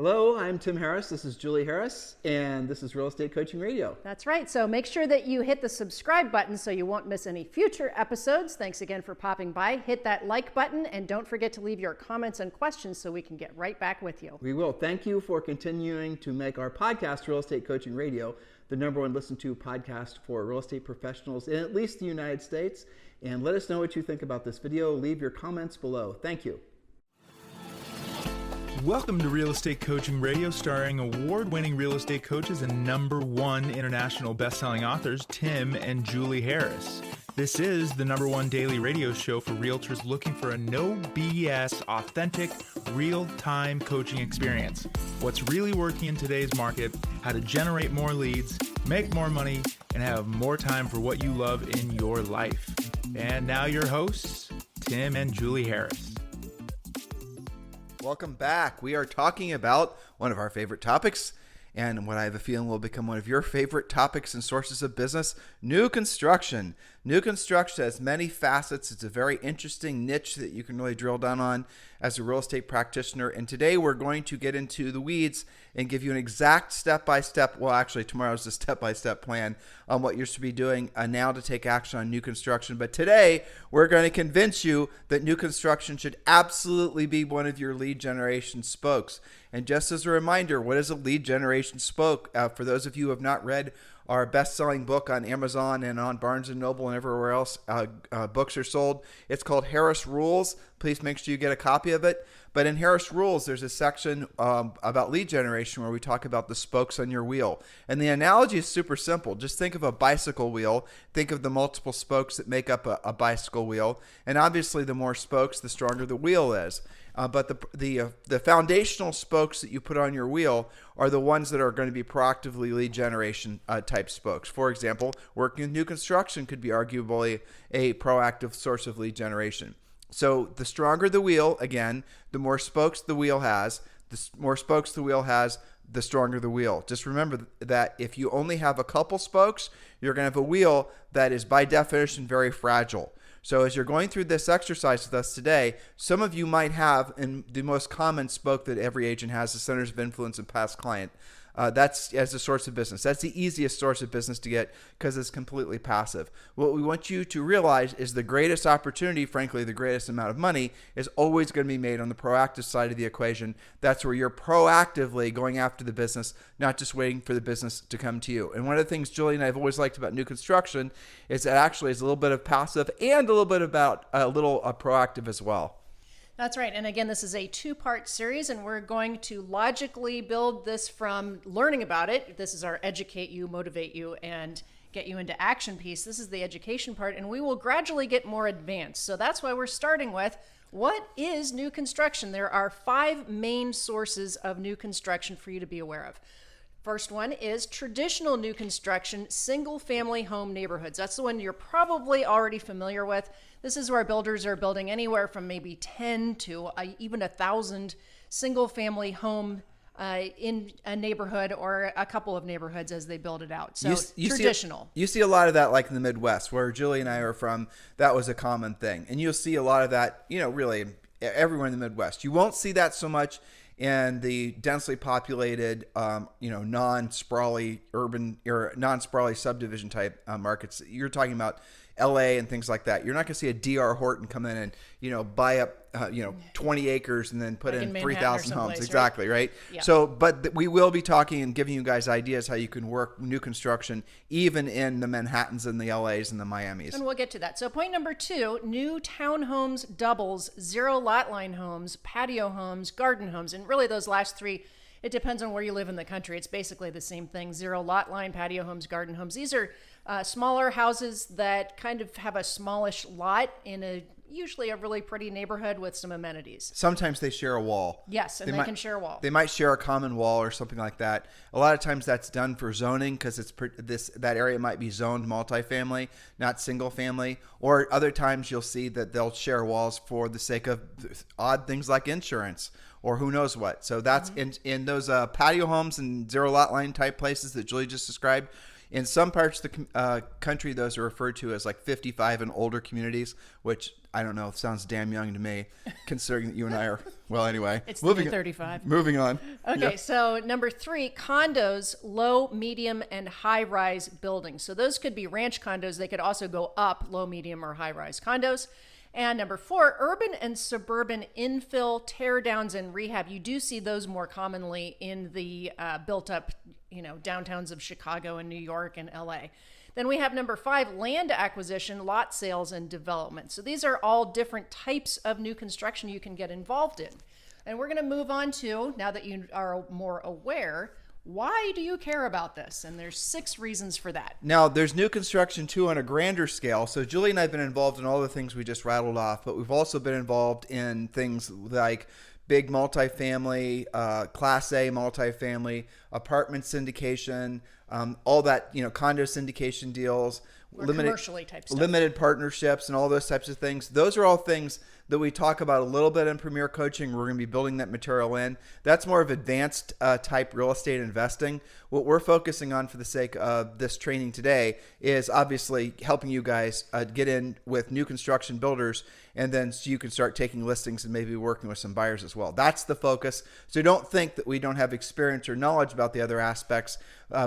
Hello, I'm Tim Harris. This is Julie Harris, and this is Real Estate Coaching Radio. That's right. So make sure that you hit the subscribe button so you won't miss any future episodes. Thanks again for popping by. Hit that like button, and don't forget to leave your comments and questions so we can get right back with you. We will. Thank you for continuing to make our podcast, Real Estate Coaching Radio, the #1 listened to podcast for real estate professionals in at least the United States. And let us know what you think about this video. Leave your comments below. Thank you. Welcome to Real Estate Coaching Radio, starring award-winning real estate coaches and #1 international best-selling authors, Tim and Julie Harris. This is the #1 daily radio show for realtors looking for a no BS, authentic, real-time coaching experience. What's really working in today's market, how to generate more leads, make more money, and have more time for what you love in your life. And now your hosts, Tim and Julie Harris. Welcome back. We are talking about one of our favorite topics, and what I have a feeling will become one of your favorite topics and sources of business, new construction. New construction has many facets. It's a very interesting niche that you can really drill down on as a real estate practitioner. And today we're going to get into the weeds and give you an exact step-by-step, well, actually tomorrow's a step-by-step plan on what you should be doing now to take action on new construction. But today we're going to convince you that new construction should absolutely be one of your lead generation spokes. And just as a reminder, what is a lead generation spoke? For those of you who have not read our best-selling book on Amazon and on Barnes & Noble and everywhere else books are sold, it's called Harris Rules. Please make sure you get a copy of it. But in Harris Rules, there's a section about lead generation where we talk about the spokes on your wheel. And the analogy is super simple. Just think of a bicycle wheel. Think of the multiple spokes that make up a bicycle wheel. And obviously, the more spokes, the stronger the wheel is. But the foundational spokes that you put on your wheel are the ones that are going to be proactively lead generation type spokes. For example, working with new construction could be arguably a proactive source of lead generation. So the stronger the wheel, again, the more spokes the wheel has. The more spokes the wheel has, the stronger the wheel. Just remember that if you only have a couple spokes, you're going to have a wheel that is by definition very fragile. So as you're going through this exercise with us today, some of you might have, and the most common spoke that every agent has, the centers of influence and past client. That's as a source of business. That's the easiest source of business to get because it's completely passive. What we want you to realize is the greatest opportunity, frankly, the greatest amount of money is always going to be made on the proactive side of the equation. That's where you're proactively going after the business, not just waiting for the business to come to you. And one of the things Julie and I have always liked about new construction is that actually it's a little bit of passive and a little bit about a little proactive as well. That's right. And again, this is a two-part series, and we're going to logically build this from learning about it. This is our educate you, motivate you, and get you into action piece. This is the education part, and we will gradually get more advanced. So that's why we're starting with, what is new construction? There are 5 main sources of new construction for you to be aware of. First one is traditional new construction, single-family home neighborhoods. That's the one you're probably already familiar with. This is where builders are building anywhere from maybe 10 to even 1,000 single-family home in a neighborhood or a couple of neighborhoods as they build it out. So traditional. You see a lot of that like in the Midwest, where Julie and I are from. That was a common thing. And you'll see a lot of that, really everywhere in the Midwest. You won't see that so much in the densely populated, non-sprawly urban or non-sprawly subdivision type markets. You're talking about LA and things like that. You're not going to see a DR Horton come in and buy up 20 acres and then put in 3,000 homes. Exactly, right? Yeah. So, but we will be talking and giving you guys ideas how you can work new construction even in the Manhattans and the LAs and the Miamis. And we'll get to that. So point number 2, new townhomes, doubles, 0 lot line homes, patio homes, garden homes. And really those last 3, it depends on where you live in the country. It's basically the same thing. 0 lot line, patio homes, garden homes. These are smaller houses that kind of have a smallish lot in usually a really pretty neighborhood with some amenities. Sometimes they share a wall. Yes, and they can share a wall. They might share a common wall or something like that. A lot of times that's done for zoning because that area might be zoned multifamily, not single family. Or other times you'll see that they'll share walls for the sake of odd things like insurance or who knows what. So that's in those patio homes and 0 lot line type places that Julie just described. In some parts of the country, those are referred to as like 55 and older communities, which I don't know, sounds damn young to me, considering that you and I are, well, anyway. It's moving 35. Moving on. Okay, so number 3, condos, low, medium, and high-rise buildings. So those could be ranch condos. They could also go up, low, medium, or high-rise condos. And number 4, urban and suburban infill, teardowns, and rehab. You do see those more commonly in the built-up, downtowns of Chicago and New York and LA. Then we have number 5, land acquisition, lot sales, and development. So these are all different types of new construction you can get involved in. And we're going to move on to, now that you are more aware, why do you care about this? And there's 6 reasons for that. Now, there's new construction, too, on a grander scale. So Julie and I have been involved in all the things we just rattled off, but we've also been involved in things like big multifamily, Class A multifamily, apartment syndication, all that, condo syndication deals, commercially type stuff. Limited partnerships, and all those types of things. Those are all things that we talk about a little bit in Premier Coaching. We're going to be building that material in. That's more of advanced type real estate investing. What we're focusing on for the sake of this training today is obviously helping you guys get in with new construction builders, and then so you can start taking listings and maybe working with some buyers as well. That's the focus. So don't think that we don't have experience or knowledge about the other aspects.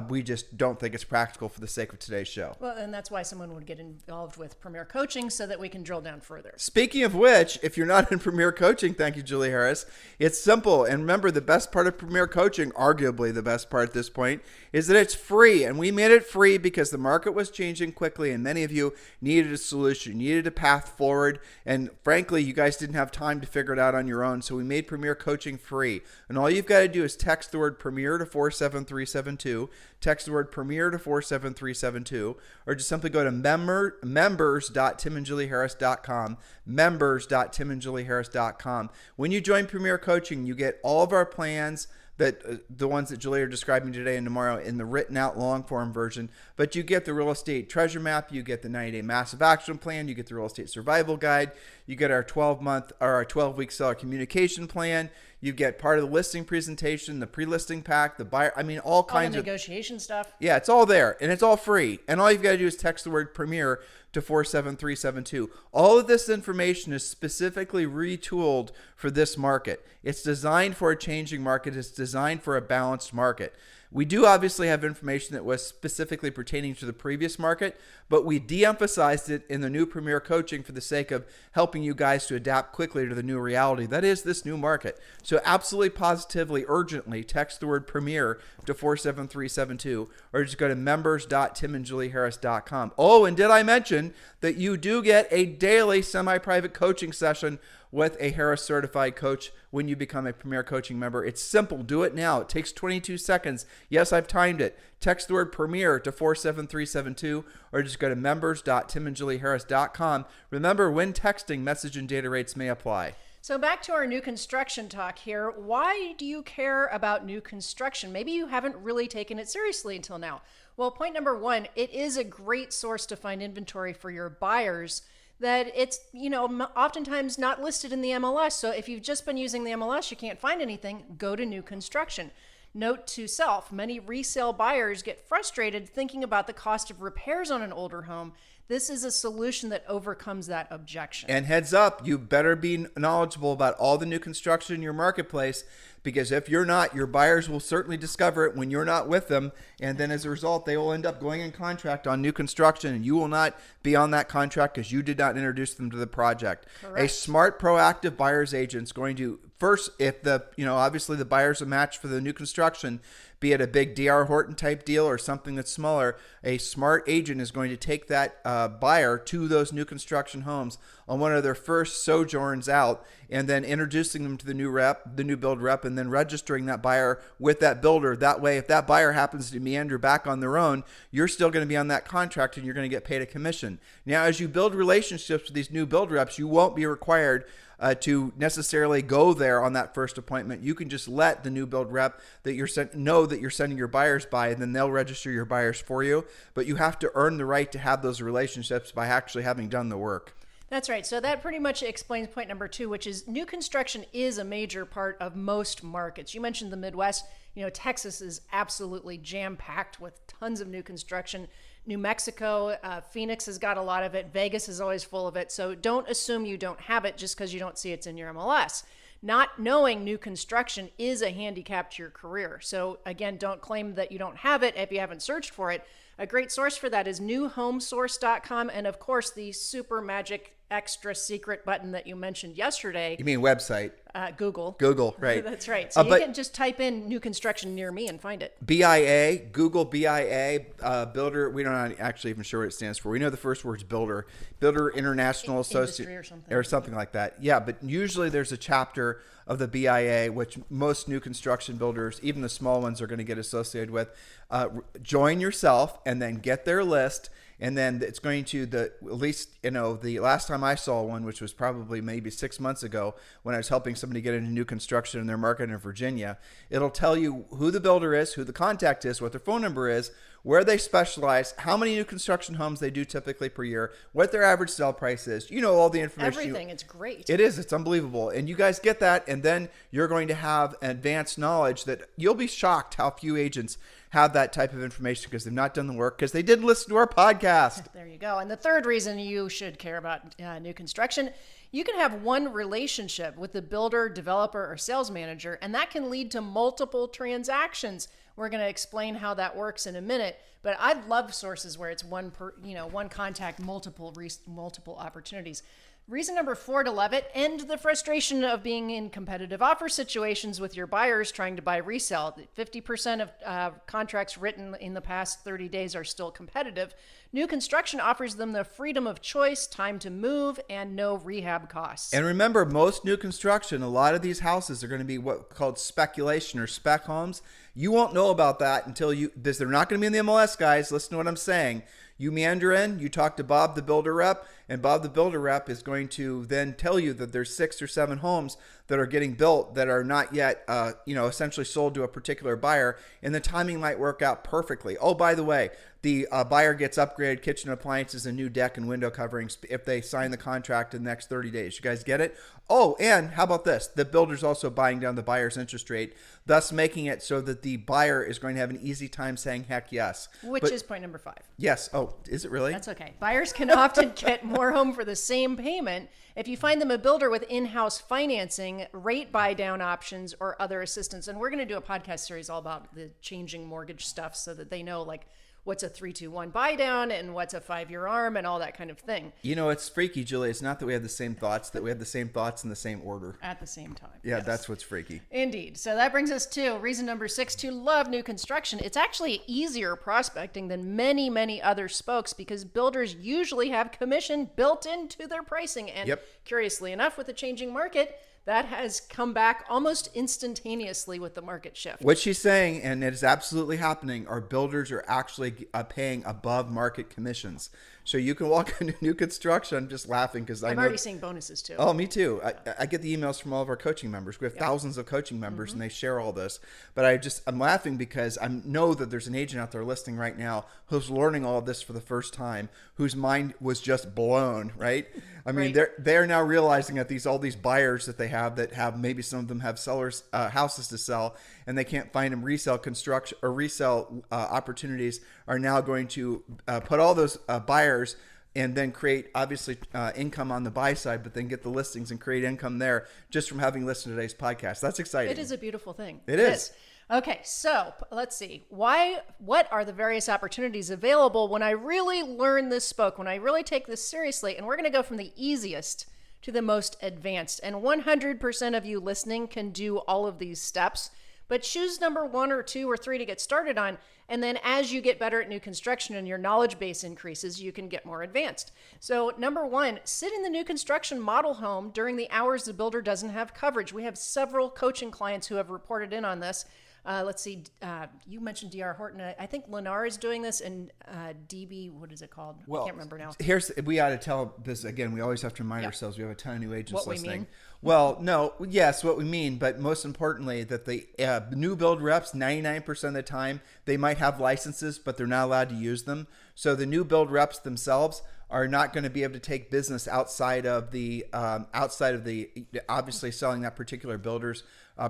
We just don't think it's practical for the sake of today's show. Well, and that's why someone would get involved with Premier Coaching so that we can drill down further. Speaking of which, if you're not in Premier Coaching, thank you, Julie Harris, it's simple. And remember, the best part of Premier Coaching, arguably the best part at this point, is that it's free. And we made it free because the market was changing quickly and many of you needed a solution, needed a path forward. And frankly, you guys didn't have time to figure it out on your own. So we made Premier Coaching free. And all you've got to do is text the word Premier to 47372. Text the word Premier to 47372, or just simply go to members.timandjulieharris.com, members.timandjulieharris.com. When you join Premier Coaching, you get all of our plans, that the ones that Julie are describing today and tomorrow in the written out long form version, but you get the real estate treasure map, you get the 90-day massive action plan, you get the real estate survival guide, you get our 12-week seller communication plan, you get part of the listing presentation, the pre-listing pack, the buyer, all kinds of negotiation stuff. Yeah, it's all there and it's all free. And all you've got to do is text the word Premier to 47372. All of this information is specifically retooled for this market. It's designed for a changing market. It's designed for a balanced market. We do obviously have information that was specifically pertaining to the previous market, but we de-emphasized it in the new Premier Coaching for the sake of helping you guys to adapt quickly to the new reality. That is this new market. So absolutely, positively, urgently, text the word Premier to 47372, or just go to members.timandjulieharris.com. Oh, and did I mention that you do get a daily semi-private coaching session with a Harris certified coach when you become a Premier Coaching member? It's simple. Do it now. It takes 22 seconds. Yes, I've timed it. Text the word Premier to 47372, or just go to members.timandjulieharris.com. Remember, when texting, message and data rates may apply. So back to our new construction talk here. Why do you care about new construction? Maybe you haven't really taken it seriously until now. Well, point number 1, it is a great source to find inventory for your buyers that it's, oftentimes not listed in the MLS. So if you've just been using the MLS, you can't find anything, go to new construction. Note to self, many resale buyers get frustrated thinking about the cost of repairs on an older home. This is a solution that overcomes that objection. And heads up, you better be knowledgeable about all the new construction in your marketplace, because if you're not, your buyers will certainly discover it when you're not with them. And then as a result, they will end up going in contract on new construction, and you will not be on that contract because you did not introduce them to the project. Correct. A smart, proactive buyer's agent is going to first, if obviously the buyer's a match for the new construction, be it a big D.R. Horton type deal or something that's smaller, a smart agent is going to take that buyer to those new construction homes on one of their first sojourns out, and then introducing them to the new build rep, and then registering that buyer with that builder. That way, if that buyer happens to meander back on their own, you're still going to be on that contract and you're going to get paid a commission. Now, as you build relationships with these new build reps, you won't be required to necessarily go there on that first appointment. You can just let the new build rep that know that you're sending your buyers by, and then they'll register your buyers for you. But you have to earn the right to have those relationships by actually having done the work. That's right. So that pretty much explains point number 2, which is new construction is a major part of most markets. You mentioned the Midwest. Texas is absolutely jam-packed with tons of new construction. New Mexico, Phoenix has got a lot of it. Vegas is always full of it. So don't assume you don't have it just because you don't see it's in your MLS. Not knowing new construction is a handicap to your career. So again, don't claim that you don't have it if you haven't searched for it. A great source for that is newhomesource.com, and of course the super magic extra secret button that you mentioned yesterday. You mean website? Google. Google, right. That's right. So you can just type in new construction near me and find it. BIA, Google BIA, builder. We don't actually even sure what it stands for. We know the first word's builder. Builder International Association or something like that. Yeah, but usually there's a chapter of the BIA, which most new construction builders, even the small ones, are going to get associated with. Join yourself and then get their list. And then it's going to at least, the last time I saw one, which was probably maybe 6 months ago when I was helping somebody get into new construction in their market in Virginia, it'll tell you who the builder is, who the contact is, what their phone number is, where they specialize, how many new construction homes they do typically per year, what their average sale price is. All the information. Everything. It's great. It is. It's unbelievable. And you guys get that. And then you're going to have advanced knowledge that you'll be shocked how few agents have that type of information because they've not done the work because they didn't listen to our podcast. There you go. And the third reason you should care about new construction, you can have one relationship with the builder, developer, or sales manager, and that can lead to multiple transactions. We're going to explain how that works in a minute, but I love sources where it's one contact, multiple opportunities. Reason number 4 to love it, end the frustration of being in competitive offer situations with your buyers trying to buy resale. 50% of contracts written in the past 30 days are still competitive. New construction offers them the freedom of choice, time to move, and no rehab costs. And remember, most new construction, a lot of these houses are going to be what called speculation or spec homes. You won't know about that until they're not going to be in the MLS, guys. Listen to what I'm saying. You meander in, you talk to Bob, the builder rep, and Bob, the builder rep, is going to then tell you that there's 6 or 7 homes that are getting built that are not yet, essentially sold to a particular buyer, and the timing might work out perfectly. Oh, by the way, the buyer gets upgraded kitchen appliances and new deck and window coverings if they sign the contract in the next 30 days. You guys get it? Oh, and how about this? The builder's also buying down the buyer's interest rate, thus making it so that the buyer is going to have an easy time saying heck yes. Which is point number 5. Yes. Oh, is it really? That's okay. Buyers can often get more home for the same payment if you find them a builder with in-house financing, rate buy-down options, or other assistance. And we're going to do a podcast series all about the changing mortgage stuff so that they know what's a 3-2-1 buy down and what's a 5-year arm and all that kind of thing. It's freaky, Julie. It's not that we have the same thoughts, that we have the same thoughts in the same order. At the same time. Yeah, yes. That's what's freaky. Indeed. So that brings us to reason number 6 to love new construction. It's actually easier prospecting than many, many other spokes because builders usually have commission built into their pricing. And curiously enough, with the changing market, that has come back almost instantaneously with the market shift. What she's saying, and it is absolutely happening, our builders are actually paying above market commissions. So you can walk into new construction. I'm just laughing because I'm already seeing bonuses too. Oh, me too. I get the emails from all of our coaching members. We have thousands of coaching members and they share all this. But I'm laughing because I know that there's an agent out there listening right now who's learning all of this for the first time, whose mind was just blown, right? I mean, they're now realizing that all these buyers that they have maybe some of them have sellers houses to sell and they can't find them resale construction or resale opportunities are now going to put all those buyers and then create obviously income on the buy side, but then get the listings and create income there just from having listened to today's podcast. That's exciting. It is a beautiful thing. It is. Okay, so let's see. What are the various opportunities available when I really learn this spoke, when I really take this seriously? And we're going to go from the easiest to the most advanced. And 100% of you listening can do all of these steps, but choose number 1 or 2 or 3 to get started on. And then as you get better at new construction and your knowledge base increases, you can get more advanced. So number 1, sit in the new construction model home during the hours the builder doesn't have coverage. We have several coaching clients who have reported in on this. Let's see, you mentioned D.R. Horton. I think Lennar is doing this, and DB, what is it called? I can't remember now. We ought to tell this again. We always have to remind ourselves we have a ton of new agents listening. We mean? Well, no, yes, what we mean, but most importantly, that the new build reps, 99% of the time, they might have licenses, but they're not allowed to use them. So the new build reps themselves are not going to be able to take business outside of the obviously selling that particular builder's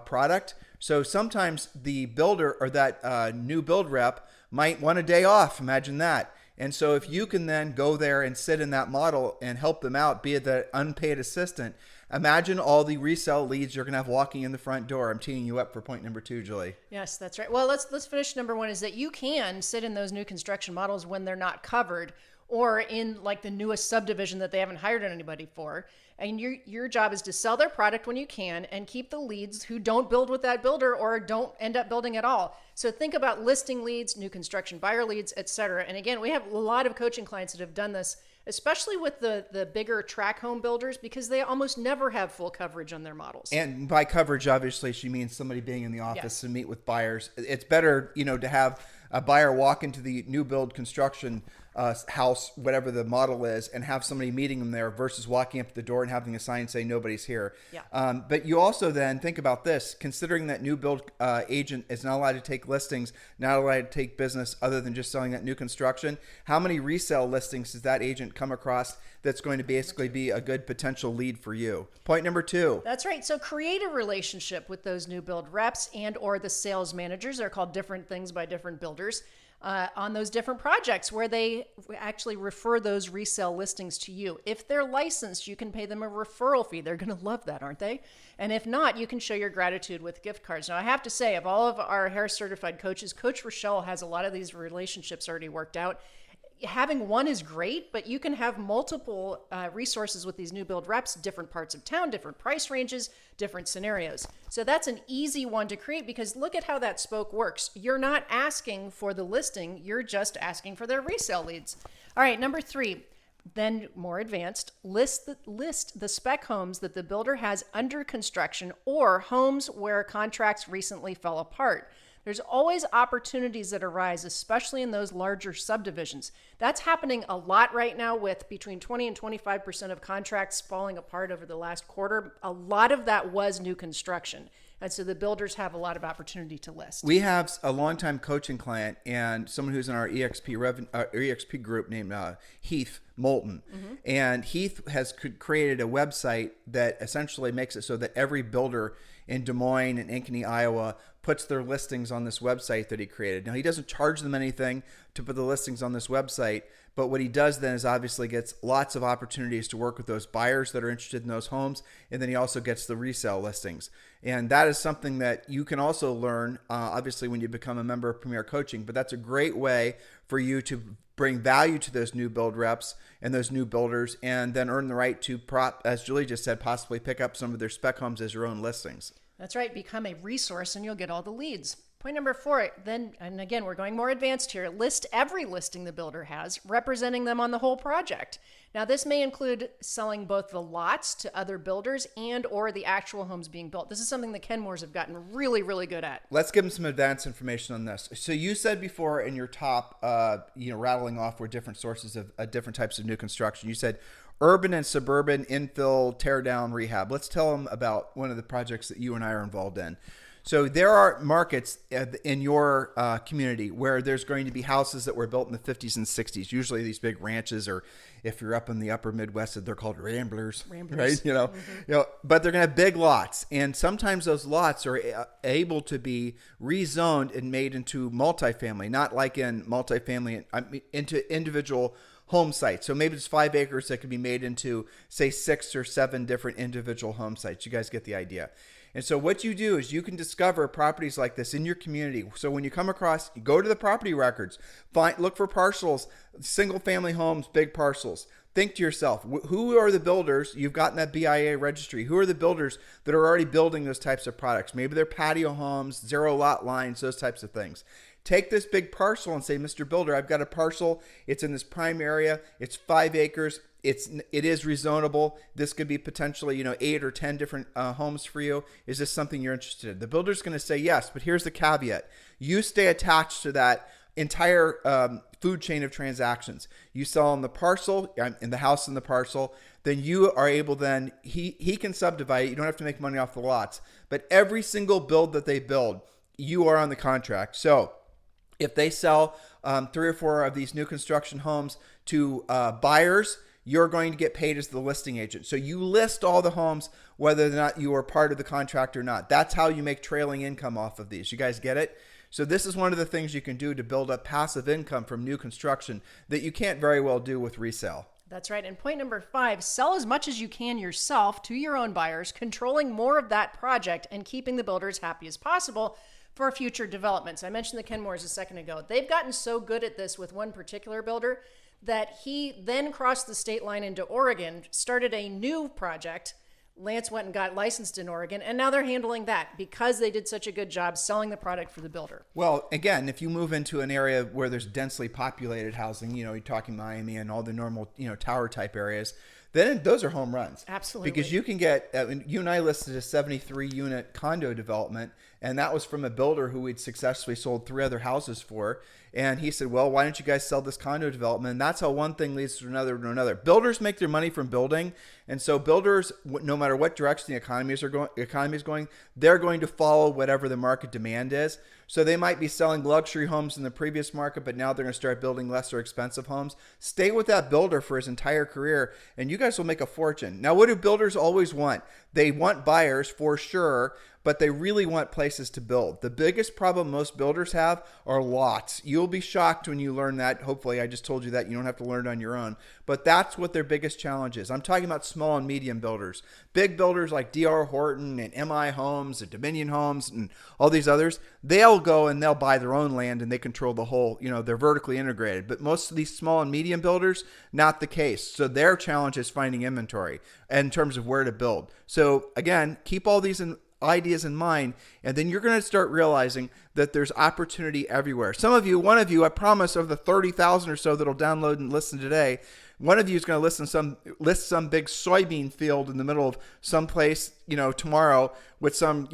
product. So sometimes the builder or that new build rep might want a day off. Imagine that. And so if you can then go there and sit in that model and help them out, be it the unpaid assistant, imagine all the resale leads you're going to have walking in the front door. I'm teeing you up for point number 2, Julie. Yes, that's right. Well, let's finish number 1 is that you can sit in those new construction models when they're not covered or in like the newest subdivision that they haven't hired anybody for. And your job is to sell their product when you can and keep the leads who don't build with that builder or don't end up building at all. So think about listing leads, new construction buyer leads, etc. And again, we have a lot of coaching clients that have done this, especially with the bigger track home builders, because they almost never have full coverage on their models. And by coverage, obviously, she means somebody being in the office to meet with buyers. It's better, to have a buyer walk into the new build construction house, whatever the model is, and have somebody meeting them there versus walking up to the door and having a sign say nobody's here. Yeah. But you also then think about this, considering that new build agent is not allowed to take listings, not allowed to take business other than just selling that new construction. How many resale listings does that agent come across that's going to basically be a good potential lead for you? Point number 2. That's right. So create a relationship with those new build reps and or the sales managers. They're called different things by different builders. On those different projects where they actually refer those resale listings to you. If they're licensed, you can pay them a referral fee. They're going to love that, aren't they? And if not, you can show your gratitude with gift cards. Now, I have to say, of all of our Harris certified coaches, Coach Rochelle has a lot of these relationships already worked out. Having one is great, but you can have multiple resources with these new build reps, different parts of town, different price ranges, different scenarios. So that's an easy one to create because look at how that spoke works. You're not asking for the listing, you're just asking for their resale leads. All right, number 3, then more advanced, list the spec homes that the builder has under construction or homes where contracts recently fell apart. There's always opportunities that arise, especially in those larger subdivisions. That's happening a lot right now with between 20 and 25% of contracts falling apart over the last quarter. A lot of that was new construction. And so the builders have a lot of opportunity to list. We have a longtime coaching client and someone who's in our EXP group named Heath Moulton. Mm-hmm. And Heath has created a website that essentially makes it so that every builder in Des Moines and Ankeny, Iowa, puts their listings on this website that he created. Now, he doesn't charge them anything to put the listings on this website, but what he does then is obviously gets lots of opportunities to work with those buyers that are interested in those homes, and then he also gets the resale listings. And that is something that you can also learn, obviously, when you become a member of Premier Coaching, but that's a great way for you to bring value to those new build reps and those new builders, and then earn the right to, as Julie just said, possibly pick up some of their spec homes as your own listings. That's right. Become a resource and you'll get all the leads. Point number 4, then, and again, we're going more advanced here, list every listing the builder has, representing them on the whole project. Now, this may include selling both the lots to other builders and or the actual homes being built. This is something that Kenmores have gotten really, really good at. Let's give them some advanced information on this. So you said before in your top, rattling off were different sources of different types of new construction. You said urban and suburban, infill, tear down, rehab. Let's tell them about one of the projects that you and I are involved in. So there are markets in your community where there's going to be houses that were built in the 50s and 60s. Usually these big ranches, or if you're up in the upper Midwest, they're called ramblers. Right? Mm-hmm. But they're going to have big lots, and sometimes those lots are able to be rezoned and made into multifamily, not like in multifamily, into individual home sites. So maybe it's 5 acres that could be made into, say, 6 or 7 different individual home sites. You guys get the idea. And so what you do is you can discover properties like this in your community. So when you come across, you go to the property records, look for parcels, single family homes, big parcels. Think to yourself, who are the builders? You've gotten that BIA registry. Who are the builders that are already building those types of products? Maybe they're patio homes, 0 lot lines, those types of things. Take this big parcel and say, Mr. Builder, I've got a parcel. It's in this prime area. It's 5 acres. It is rezonable. This could be potentially, 8 or 10 different homes for you. Is this something you're interested in? The builder's going to say yes, but here's the caveat. You stay attached to that entire food chain of transactions. You sell on the parcel, in the house and the parcel, then you are able he can subdivide it. You don't have to make money off the lots. But every single build that they build, you are on the contract. So If they sell 3 or 4 of these new construction homes to buyers, you're going to get paid as the listing agent. So you list all the homes, whether or not you are part of the contract or not. That's how you make trailing income off of these. You guys get it? So this is one of the things you can do to build up passive income from new construction that you can't very well do with resale. That's right. And point number 5, sell as much as you can yourself to your own buyers, controlling more of that project and keeping the builder as happy as possible for future developments. I mentioned the Kenmores a second ago. They've gotten so good at this with one particular builder that he then crossed the state line into Oregon, started a new project. Lance went and got licensed in Oregon, and now they're handling that because they did such a good job selling the product for the builder. Well, again, if you move into an area where there's densely populated housing, you're talking Miami and all the normal, tower type areas, then those are home runs. Absolutely. Because you can get, you and I listed a 73 unit condo development, and that was from a builder who we'd successfully sold 3 other houses for. And he said, well, why don't you guys sell this condo development? And that's how one thing leads to another to another. Builders make their money from building. And so builders, no matter what direction the economy is going, they're going to follow whatever the market demand is. So they might be selling luxury homes in the previous market, but now they're going to start building lesser expensive homes. Stay with that builder for his entire career, and you guys will make a fortune. Now, what do builders always want? They want buyers for sure, but they really want places to build. The biggest problem most builders have are lots. You'll be shocked when you learn that. Hopefully, I just told you that. You don't have to learn it on your own. But that's what their biggest challenge is. I'm talking about small and medium builders. Big builders like D.R. Horton and M.I. Homes and Dominion Homes and all these others, they'll go and they'll buy their own land and they control the whole, they're vertically integrated. But most of these small and medium builders, not the case. So their challenge is finding inventory in terms of where to build. So again, keep all these ideas in mind, and then you're going to start realizing that there's opportunity everywhere. Some of you, one of you, I promise, of the 30,000 or so that'll download and listen today, one of you is going to list some big soybean field in the middle of some place, tomorrow with some,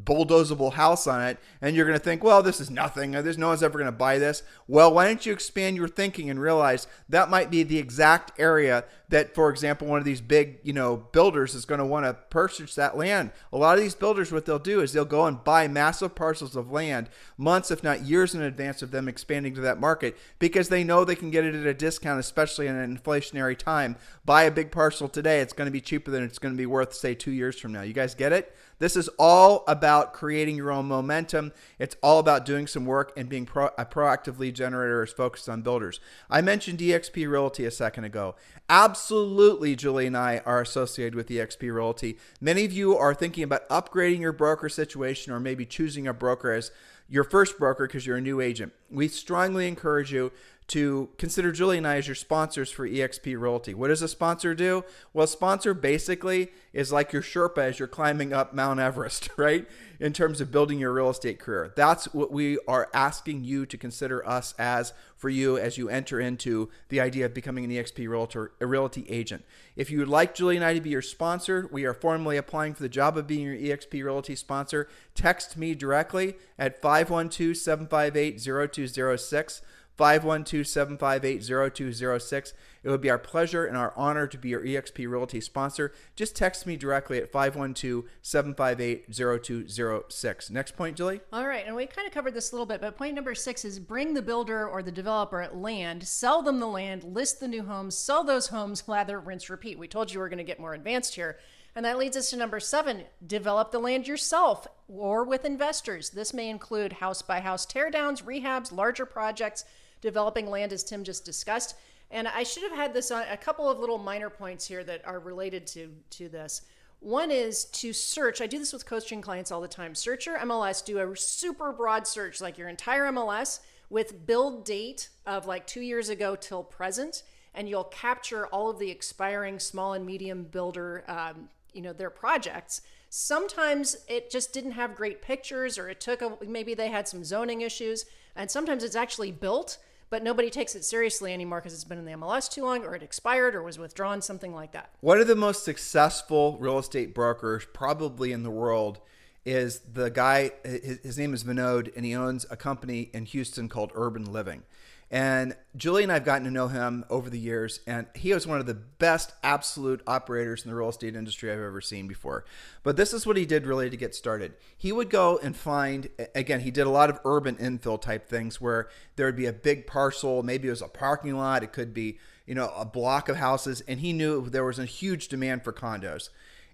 bulldozable house on it, and you're going to think, well, this is nothing. There's no one's ever going to buy this. Well, why don't you expand your thinking and realize that might be the exact area that, for example, one of these big, builders is going to want to purchase that land. A lot of these builders, what they'll do is they'll go and buy massive parcels of land months, if not years in advance of them expanding to that market, because they know they can get it at a discount, especially in an inflationary time. Buy a big parcel today. It's going to be cheaper than it's going to be worth, say, 2 years from now. You guys get it? This is all about creating your own momentum. It's all about doing some work and being a proactive lead generator is focused on builders. I mentioned eXp Realty a second ago. Absolutely, Julie and I are associated with eXp Realty. Many of you are thinking about upgrading your broker situation or maybe choosing a broker as your first broker because you're a new agent. We strongly encourage you to consider Julie and I as your sponsors for eXp Realty. What does a sponsor do? Well, a sponsor basically is like your Sherpa as you're climbing up Mount Everest, right? In terms of building your real estate career. That's what we are asking you to consider us as for you as you enter into the idea of becoming an eXp Realty agent. If you would like Julie and I to be your sponsor, we are formally applying for the job of being your eXp Realty sponsor. Text me directly at 512-758-0206. 512-758-0206. It would be our pleasure and our honor to be your eXp Realty sponsor. Just text me directly at 512-758-0206. Next point, Julie. All right, and we kind of covered this a little bit, but point number 6 is bring the builder or the developer land, sell them the land, list the new homes, sell those homes, lather, rinse, repeat. We told you we're going to get more advanced here. And that leads us to number 7, develop the land yourself or with investors. This may include house-by-house teardowns, rehabs, larger projects, developing land as Tim just discussed. And I should have had this on a couple of little minor points here that are related to this. One is to search. I do this with coaching clients all the time. Search your MLS, do a super broad search, like your entire MLS with build date of like 2 years ago till present. And you'll capture all of the expiring small and medium builder, their projects. Sometimes it just didn't have great pictures, or maybe they had some zoning issues. And sometimes it's actually built, but nobody takes it seriously anymore because it's been in the MLS too long, or it expired, or was withdrawn, something like that. One of the most successful real estate brokers probably in the world is the guy, his name is Vinod, and he owns a company in Houston called Urban Living. And Julie and I have gotten to know him over the years, and he was one of the best absolute operators in the real estate industry I've ever seen before. But this is what he did really to get started. He would go and find, again, he did a lot of urban infill type things where there would be a big parcel, maybe it was a parking lot, it could be, a block of houses, and he knew there was a huge demand for condos.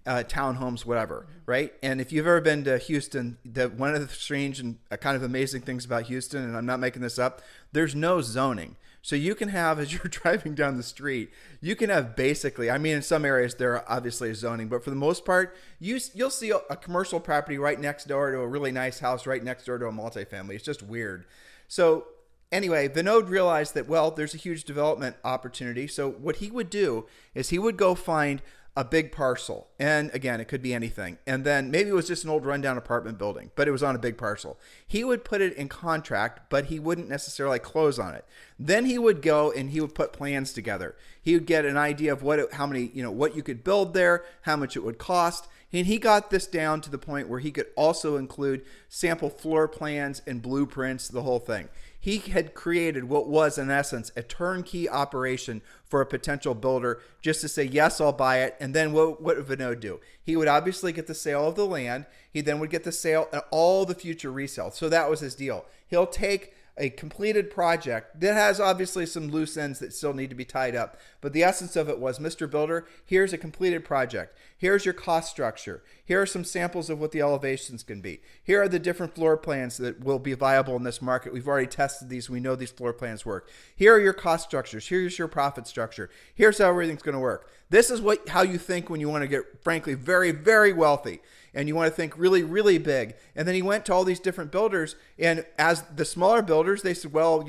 Townhomes, whatever, right? And if you've ever been to Houston, one of the strange and kind of amazing things about Houston, and I'm not making this up, there's no zoning. So you can have, as you're driving down the street, you can have basically, in some areas there obviously is zoning, but for the most part, you'll see a commercial property right next door to a really nice house, right next door to a multifamily. It's just weird. So anyway, Vinod realized that, well, there's a huge development opportunity. So what he would do is he would go find a big parcel. And again, it could be anything. And then maybe it was just an old rundown apartment building, but it was on a big parcel. He would put it in contract, but he wouldn't necessarily close on it. Then he would go and he would put plans together. He would get an idea of what you could build there, how much it would cost. And he got this down to the point where he could also include sample floor plans and blueprints, the whole thing. He had created what was, in essence, a turnkey operation for a potential builder just to say, yes, I'll buy it. And then what would Vinod do? He would obviously get the sale of the land. He then would get the sale and all the future resale. So that was his deal. He'll take a completed project that has obviously some loose ends that still need to be tied up. But the essence of it was, Mr. Builder, here's a completed project. Here's your cost structure. Here are some samples of what the elevations can be. Here are the different floor plans that will be viable in this market. We've already tested these. We know these floor plans work. Here are your cost structures. Here's your profit structure. Here's how everything's going to work. This is how you think when you want to get, frankly, very, very wealthy. And you want to think really, really big. And then he went to all these different builders. And as the smaller builders, they said, well,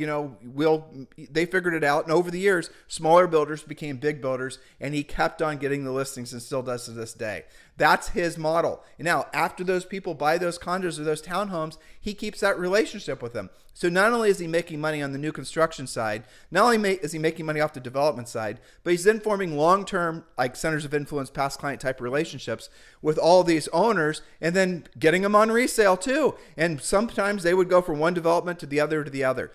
they figured it out. And over the years, smaller builders became big builders. And he kept on getting the listings and still does to this day. That's his model. And now, after those people buy those condos or those townhomes, he keeps that relationship with them. So not only is he making money on the new construction side, not only is he making money off the development side, but he's then forming long-term, like centers of influence, past client type relationships with all these owners, and then getting them on resale too. And sometimes they would go from one development to the other to the other.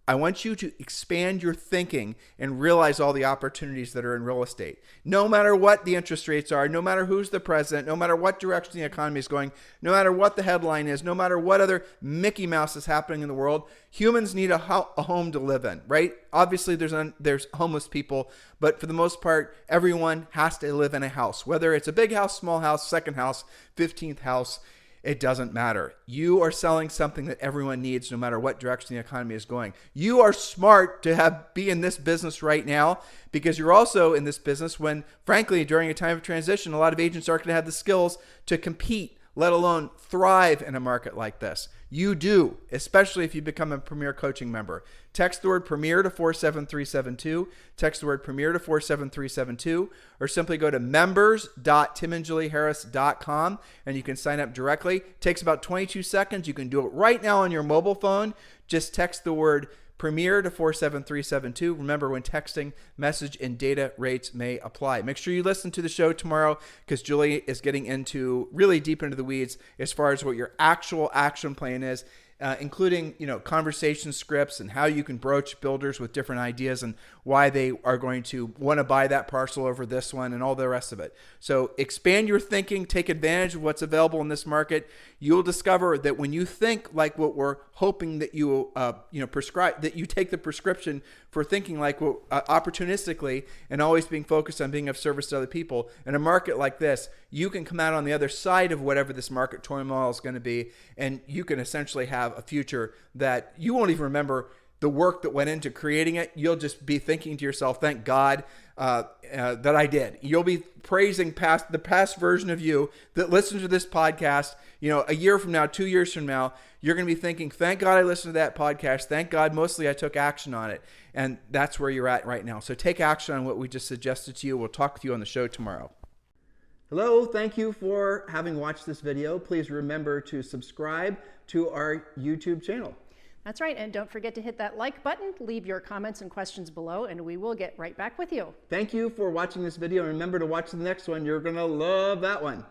I want you to expand your thinking and realize all the opportunities that are in real estate. No matter what the interest rates are, no matter who's the president, no matter what direction the economy is going, no matter what the headline is, no matter what other Mickey Mouse is happening in the world, humans need a home to live in, right? Obviously, there's homeless people, but for the most part, everyone has to live in a house. Whether it's a big house, small house, second house, 15th house, it doesn't matter. You are selling something that everyone needs no matter what direction the economy is going. You are smart to be in this business right now because you're also in this business when, frankly, during a time of transition, a lot of agents aren't going to have the skills to compete, let alone thrive in a market like this. You do, especially if you become a Premier Coaching member. Text the word Premier to 47372. Text the word Premier to 47372, or simply go to members.timandjulieharris.com and you can sign up directly. It takes about 22 seconds. You can do it right now on your mobile phone. Just text the word Premier to 47372. Remember, when texting, message and data rates may apply. Make sure you listen to the show tomorrow because Julie is getting really deep into the weeds as far as what your actual action plan is, including conversation scripts and how you can broach builders with different ideas and why they are going to want to buy that parcel over this one and all the rest of it. So expand your thinking, take advantage of what's available in this market. You'll discover that when you think like what we're hoping that you prescribe, that you take the prescription for thinking like opportunistically and always being focused on being of service to other people. In a market like this, you can come out on the other side of whatever this market turmoil is going to be, and you can essentially have a future that you won't even remember the work that went into creating it. You'll just be thinking to yourself, thank God that I did. You'll be praising the past version of you that listened to this podcast. A year from now, 2 years from now, you're going to be thinking, thank God I listened to that podcast. Thank God mostly I took action on it. And that's where you're at right now. So take action on what we just suggested to you. We'll talk with you on the show tomorrow. Hello, thank you for having watched this video. Please remember to subscribe to our YouTube channel. That's right, and don't forget to hit that like button, leave your comments and questions below, and we will get right back with you. Thank you for watching this video, and remember to watch the next one. You're going to love that one.